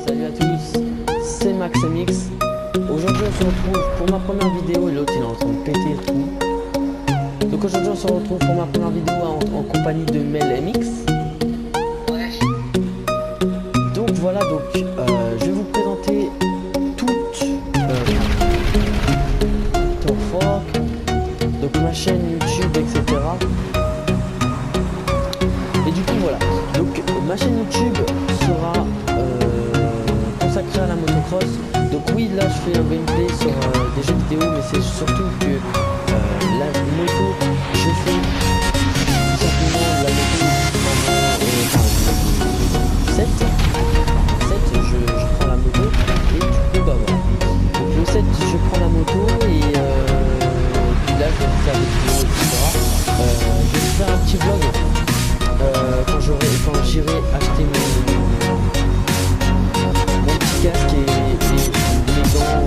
Salut à tous, c'est MaxMX. Aujourd'hui on se retrouve pour ma première vidéo et l'autre il est en train de péter le tout. Donc aujourd'hui on se retrouve pour ma première vidéo en compagnie de MelMX. Donc voilà, donc je vais vous présenter toute donc ma chaîne YouTube, etc. Et du coup voilà, donc ma chaîne YouTube sera consacrée à la motocross. Donc oui, là je fais un gameplay sur des jeux vidéo, mais c'est surtout que la moto, je fais tout simplement la moto en 7, je prends la moto et du coup bah voilà. Donc le 7 je prends la moto et puis là je vais faire des vidéos, etc. Je vais faire un petit vlog quand j'irai acheter mon petit casque et les gants,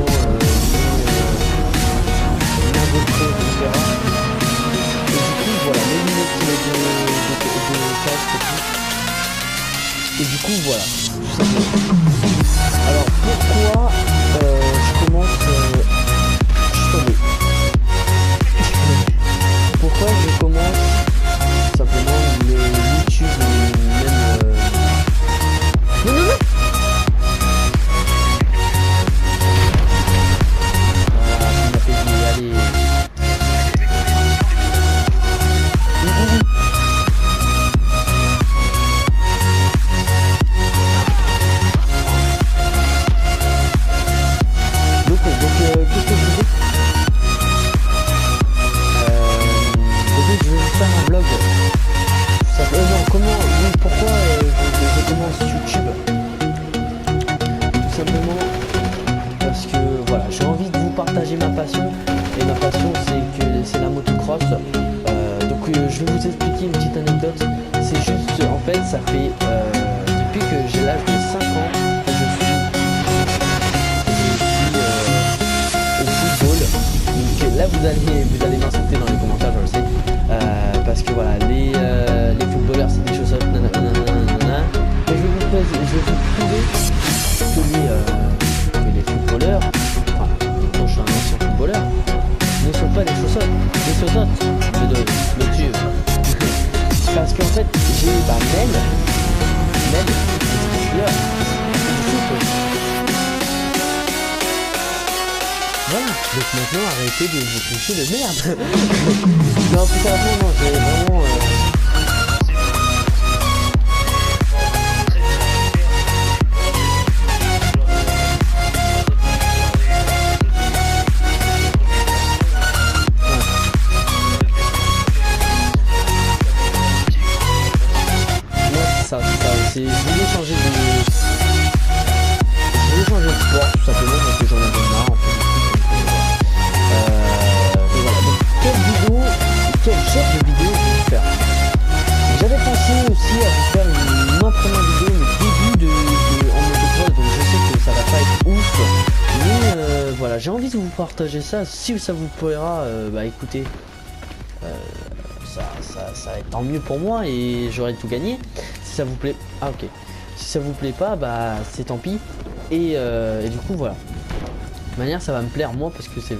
ma GoPro, etc. Et du coup voilà, mes lunettes de casque et tout. Et du coup voilà, tout simplement. Alors pourquoi je commence je suis tombé. Pourquoi je commence simplement le YouTube ou même non non non. Voilà, ça m'a fait dire, allez. Donc qu'est-ce que je disais? Je vais vous faire un vlog. Non, pourquoi je commence YouTube? Tout simplement parce que voilà, j'ai envie de vous partager ma passion. Et ma passion c'est la motocross. Donc je vais vous expliquer une petite anecdote. C'est juste, en fait, ça fait depuis que j'ai l'âge de 5 ans que je suis au football. Donc là vous allez m'insulter dans les commentaires, je le sais. Parce que voilà, les footballeurs c'est des chaussettes, nanana. Mais je vais vous prouver que les footballeurs, enfin, quand je suis un ancien footballeur, ne sont pas des chaussettes, le tube. Parce qu'en fait, j'ai Mel, voilà, donc maintenant arrêtez de vous toucher de merde. Non, plus sérieusement, non, j'ai vraiment moi c'est je voulais changer de sport tout simplement parce que j'en avais marre en fait. Et voilà, donc quel genre de vidéo je vais vous faire? J'avais pensé aussi à vous faire ma première vidéo, le début en motocross, donc je sais que ça va pas être ouf, mais voilà, j'ai envie de vous partager ça. Si ça vous plaira, bah écoutez, ça va être tant mieux pour moi et j'aurai tout gagné. Si ça vous plaît, ah ok, si ça vous plaît pas, bah c'est tant pis. Et du coup voilà, de toute manière ça va me plaire moi parce que c'est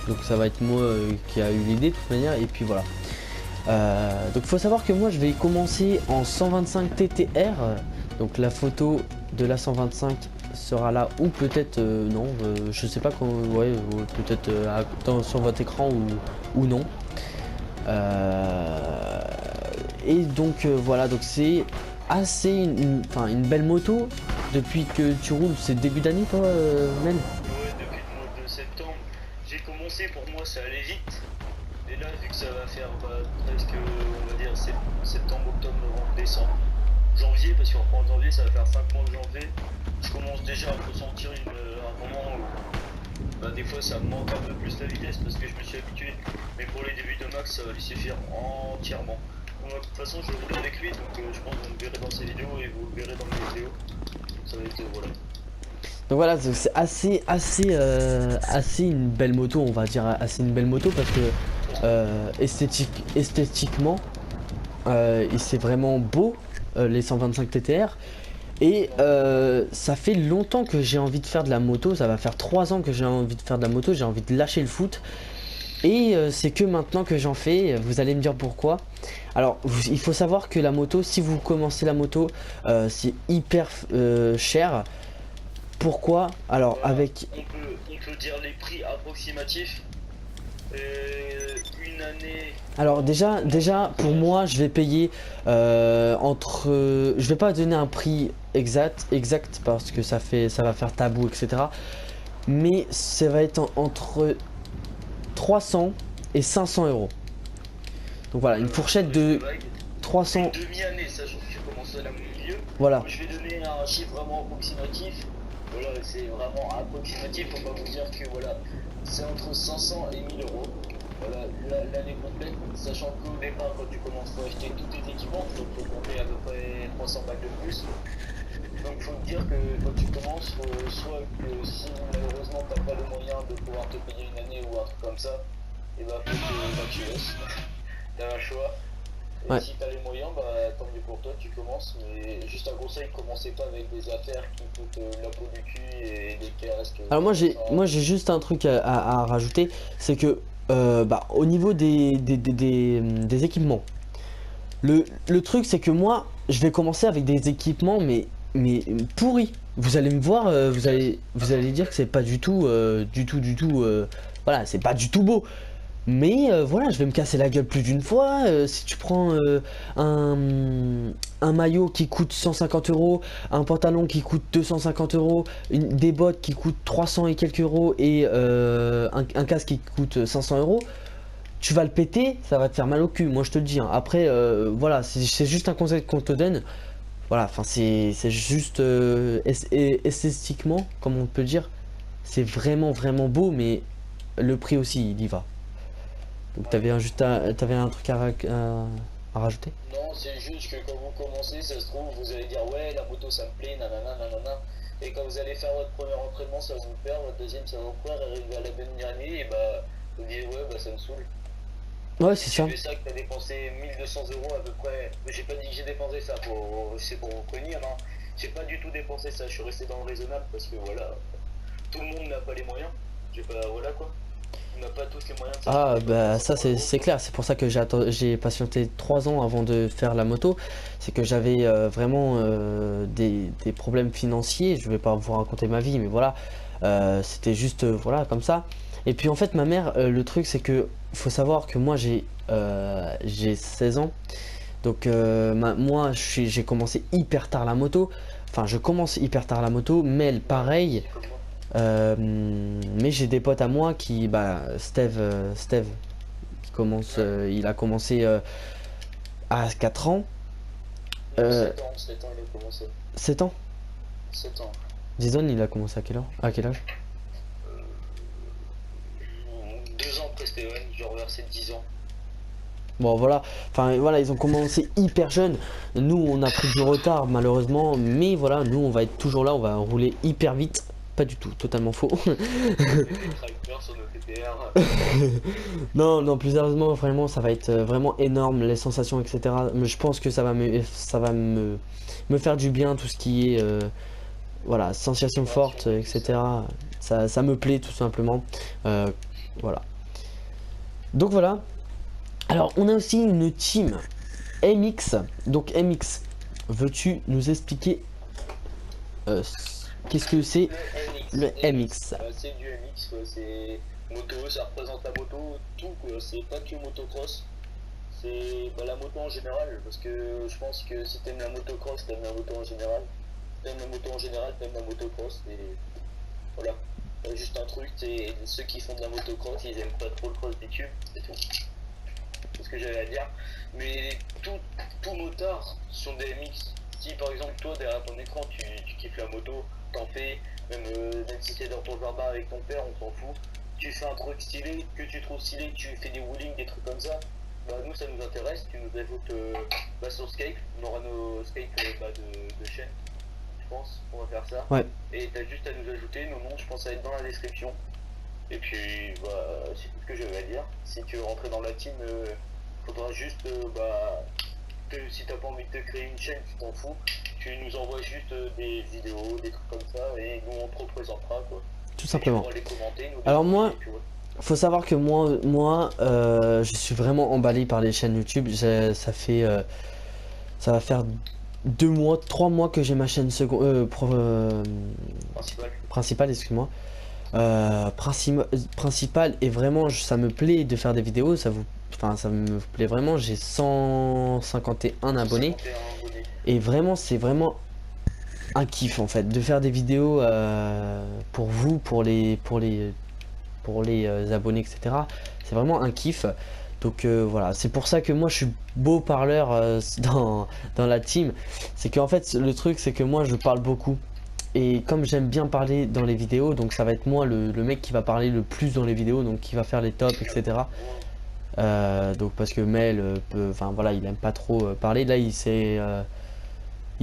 donc ça va être moi qui a eu l'idée de toute manière. Et puis voilà, donc faut savoir que moi je vais commencer en 125 TTR. Donc la photo de la 125 sera là, ou peut-être non, je sais pas quand, ouais, peut-être sur votre écran ou non. Et donc voilà, donc c'est assez une belle moto. Depuis que tu roules, c'est début d'année toi, Mel? Ouais, depuis le mois de septembre, j'ai commencé, pour moi ça allait vite. Et là, vu que ça va faire presque, on va dire, septembre, octobre, novembre, décembre, janvier, parce qu'en janvier ça va faire 5 mois de janvier, je commence déjà à ressentir un moment où des fois ça me manque un peu plus la vitesse parce que je me suis habitué. Mais pour les débuts de Max, ça va lui suffire entièrement. De toute façon, je roule avec lui, donc je pense que vous le verrez dans ses vidéos et vous le verrez dans mes vidéos. Ça va être voilà. Donc voilà, c'est assez une belle moto, on va dire, assez une belle moto parce que esthétiquement, et c'est vraiment beau, les 125 TTR. Et ça fait longtemps que j'ai envie de faire de la moto, ça va faire 3 ans que j'ai envie de faire de la moto, j'ai envie de lâcher le foot. Et c'est que maintenant que j'en fais, vous allez me dire pourquoi. Alors il faut savoir que la moto, si vous commencez la moto, c'est hyper cher. Pourquoi? Alors avec... On peut dire les prix approximatifs. Une année... Alors déjà pour moi je vais payer entre... je vais pas donner un prix exact parce que ça va faire tabou, etc. Mais ça va être entre 300 et 500 euros. Donc voilà, une fourchette de 300... Une demi-année, sachant que je commence à la milieu. Voilà. Je vais donner un chiffre vraiment approximatif. Voilà, c'est vraiment approximatif, on va vous dire que voilà, c'est entre 500 et 1000 euros. Voilà, l'année complète, sachant qu'au départ, quand tu commences, faut acheter tous tes équipements, donc faut compter à peu près 300 balles de plus. Donc faut te dire que quand tu commences, soit que si malheureusement t'as pas le moyen de pouvoir te payer une année ou un truc comme ça, et bah faut que tu laisses. T'as un choix. Et Ouais. si t'as les moyens, bah tant mieux pour toi, tu commences. Mais juste un conseil, commencez pas avec des affaires qui coûtent la peau du cul et des caresses que... Alors moi j'ai juste un truc à rajouter, c'est que au niveau des équipements, le truc c'est que moi je vais commencer avec des équipements mais pourris. Vous allez me voir, vous allez dire que c'est pas du tout voilà, c'est pas du tout beau. Mais voilà, je vais me casser la gueule plus d'une fois. Si tu prends un maillot qui coûte 150 euros, un pantalon qui coûte 250 euros, des bottes qui coûtent 300 et quelques euros et un casque qui coûte 500 euros, tu vas le péter, ça va te faire mal au cul, moi je te le dis. Hein. Après, voilà, c'est juste un conseil qu'on te donne. Voilà, enfin c'est juste esthétiquement, comme on peut dire, c'est vraiment beau, mais le prix aussi, il y va. Donc t'avais un truc à rajouter? Non, c'est juste que quand vous commencez, ça se trouve, vous allez dire ouais, la moto ça me plaît, nanana, nanana. Et quand vous allez faire votre premier entraînement, ça va vous plaire, votre deuxième ça va vous plaire, arrivé à la demi-année, et bah vous dites ouais, bah ça me saoule. Ouais, c'est ça. Tu fais ça que t'as dépensé 1200 euros à peu près. Mais j'ai pas dit que j'ai dépensé ça, c'est pour vous prévenir. Hein. J'ai pas du tout dépensé ça, je suis resté dans le raisonnable parce que voilà, tout le monde n'a pas les moyens. J'ai pas, voilà quoi. On n'a pas tous les moyens de Ah bah ça c'est clair, c'est pour ça que j'ai patienté 3 ans avant de faire la moto. C'est que j'avais vraiment des problèmes financiers, je vais pas vous raconter ma vie mais voilà, c'était juste voilà comme ça. Et puis en fait ma mère, le truc c'est que faut savoir que moi j'ai 16 ans. Donc moi j'ai commencé hyper tard la moto. Enfin je commence hyper tard la moto, mais elle pareil. comme moi. Mais j'ai des potes à moi qui, Steve, qui commence, il a commencé à 4 ans. 7 ans il a commencé. 7 ans? 7 ans. Jason, il a commencé à quelle heure? À quel âge? 2 ans après Steven, j'ai reversé 10 ans. Bon voilà, enfin voilà, ils ont commencé hyper jeunes. Nous on a pris du retard malheureusement, mais voilà, nous on va être toujours là, on va rouler hyper vite. Pas du tout, totalement faux. Des tracteurs sur nos TTR. Non, plus sérieusement, vraiment, ça va être vraiment énorme, les sensations, etc. Mais je pense que ça va me faire du bien, tout ce qui est, voilà, sensations fortes, etc. Ça me plaît tout simplement. Voilà. Donc voilà. Alors, on a aussi une team MX. Donc MX, veux-tu nous expliquer qu'est-ce que c'est le MX? C'est du MX, quoi. C'est moto, ça représente la moto, tout quoi. C'est pas que motocross. C'est la moto en général, parce que je pense que si t'aimes la motocross, t'aimes la moto en général. T'aimes la moto en général, t'aimes la motocross. Et voilà. Juste un truc, c'est ceux qui font de la motocross, ils aiment pas trop le cross bitume, c'est tout. C'est ce que j'avais à dire. Mais tout motard sont des MX. Si par exemple toi derrière ton écran tu kiffes la moto, t'en fais, même si c'est dans ton jardin avec ton père, on s'en fout. Tu fais un truc stylé, que tu trouves stylé, tu fais des wheelings, des trucs comme ça, bah nous ça nous intéresse, tu nous ajoutes sur Skype, on aura nos Skype de chaîne, je pense, on va faire ça. Ouais. Et t'as juste à nous ajouter, nos noms je pense à être dans la description. Et puis, bah, c'est tout ce que j'avais à dire. Si tu veux rentrer dans la team, faudra juste, si t'as pas envie de te créer une chaîne, tu t'en fous, tu nous envoies juste des vidéos, des trucs comme ça, et nous on te représentera quoi. Tout simplement. Et tu pourras les commenter, nous Alors moi, et puis, ouais. faut savoir que moi je suis vraiment emballé par les chaînes YouTube. Ça va faire 2 mois, 3 mois que j'ai ma chaîne principale, excuse-moi. Principale, et vraiment ça me plaît de faire des vidéos, ça me plaît vraiment. J'ai 151 abonnés 51 abonnés. et vraiment c'est vraiment un kiff en fait de faire des vidéos pour vous, pour les abonnés, etc. C'est vraiment un kiff. Donc voilà, c'est pour ça que moi je suis beau parleur dans la team. C'est qu'en fait le truc c'est que moi je parle beaucoup. Et comme j'aime bien parler dans les vidéos, donc ça va être moi le mec qui va parler le plus dans les vidéos, donc qui va faire les tops, etc. Donc parce que Mel enfin voilà, il aime pas trop parler. Là il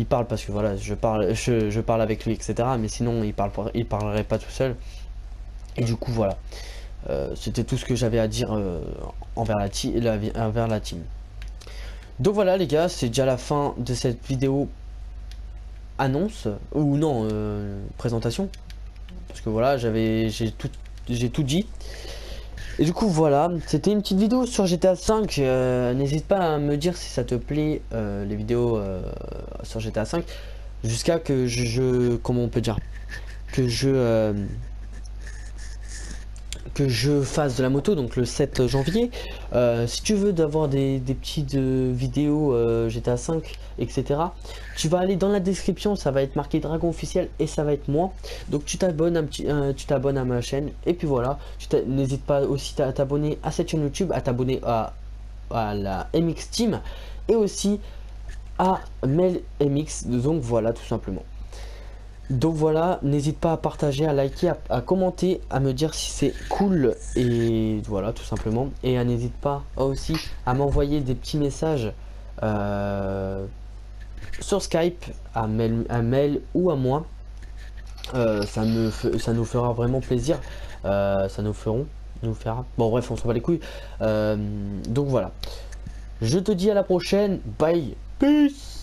parle parce que voilà, je parle avec lui, etc. Mais sinon il parlerait pas tout seul. Et du coup voilà, c'était tout ce que j'avais à dire envers la team. Donc voilà les gars, c'est déjà la fin de cette vidéo annonce, ou non, présentation. Parce que voilà, j'ai tout dit. Et du coup voilà, c'était une petite vidéo sur GTA 5. N'hésite pas à me dire si ça te plaît les vidéos sur GTA 5. Jusqu'à que comment on peut dire, que je fasse de la moto, donc le 7 janvier. Si tu veux d'avoir des petites vidéos GTA 5, etc., tu vas aller dans la description, ça va être marqué Dragon Officiel et ça va être moi. Donc tu t'abonnes tu t'abonnes à ma chaîne, et puis voilà. N'hésite pas aussi à t'abonner à cette chaîne YouTube, à t'abonner à la MX Team et aussi à Mel MX. Donc voilà, tout simplement. Donc voilà, n'hésite pas à partager, à liker, à commenter, à me dire si c'est cool, et voilà, tout simplement. Et n'hésite pas aussi à m'envoyer des petits messages sur Skype, à Mel ou à moi. Ça nous fera vraiment plaisir. Nous fera. Bon bref, on s'en bat les couilles. Donc voilà. Je te dis à la prochaine. Bye. Peace.